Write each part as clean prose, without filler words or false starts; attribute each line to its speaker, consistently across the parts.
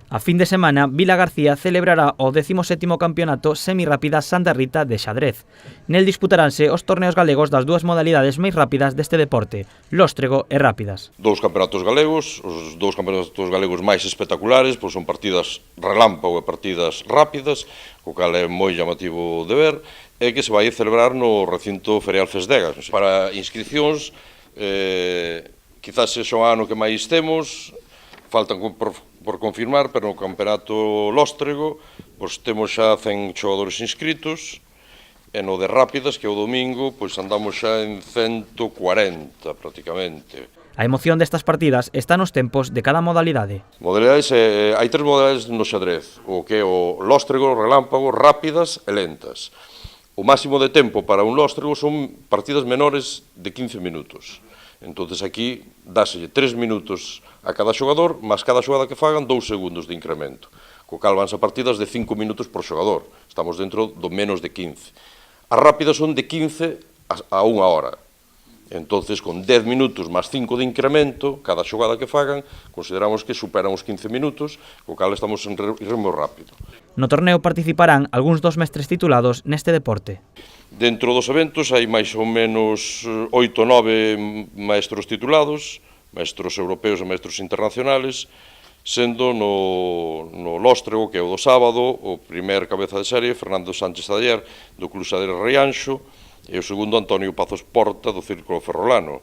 Speaker 1: A fin de semana, Vila García celebrará o 17º Campeonato Semirrápida Santa Rita de xadrez. Nel disputaranse os torneos galegos das dúas modalidades máis rápidas deste deporte, lóstrego e rápidas.
Speaker 2: Dous campeonatos galegos, os dous campeonatos galegos máis espectaculares, pois son partidas relámpago e partidas rápidas, co cal é moi llamativo de ver, e que se vai celebrar no recinto Ferial Fesdegas. Para inscripcións, quizás sexa o ano que máis temos, faltan por confirmar, pero no campeonato lóstrego pois temos xa 100 xogadores inscritos, e no de rápidas, que é o domingo, pois andamos xa en 140 prácticamente.
Speaker 1: A emoción destas partidas está nos tempos de cada modalidade.
Speaker 2: Modalidades, hai tres modalidades no xadrez, o que é o lóstrego, relámpago, rápidas e lentas. O máximo de tempo para un lóstrego son partidas menores de 15 minutos. Entonces aquí dáselle 3 minutos a cada xogador, máis cada xogada que fagan 2 segundos de incremento. Co cal vanse a partidas de 5 minutos por xogador. Estamos dentro do menos de 15. As rápidas son de 15 a 1 hora. Entonces, con 10 minutos máis 5 de incremento, cada xogada que fagan, consideramos que superan os 15 minutos, co cal estamos en ritmo rápido.
Speaker 1: No torneo participarán algúns dos mestres titulados neste deporte.
Speaker 2: Dentro dos eventos hai máis ou menos 8 ou 9 maestros titulados, maestros europeos e maestros internacionales, sendo no lóstrego, que é o do sábado, o primer cabeza de serie, Fernando Sánchez Ayer, do Club Xadrez Rianxo, e o segundo Antonio Pazos Porta, do Círculo Ferrolano.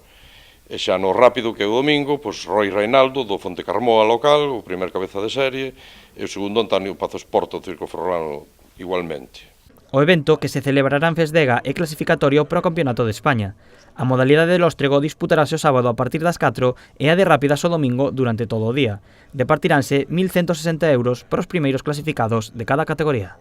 Speaker 2: E xa no rápido, que é o domingo, pois Roy Reinaldo, do Fonte Carmoa local, o primer cabeza de serie, e o segundo Antonio Pazos Porta, do Círculo Ferrolano, igualmente.
Speaker 1: O evento, que se celebrará en Fesdega, é clasificatorio para o Campeonato de España. A modalidade de lóstrego disputarase o sábado a partir das 4 e a de rápidas o domingo durante todo o día. Departiranse 1.160 € para os primeiros clasificados de cada categoría.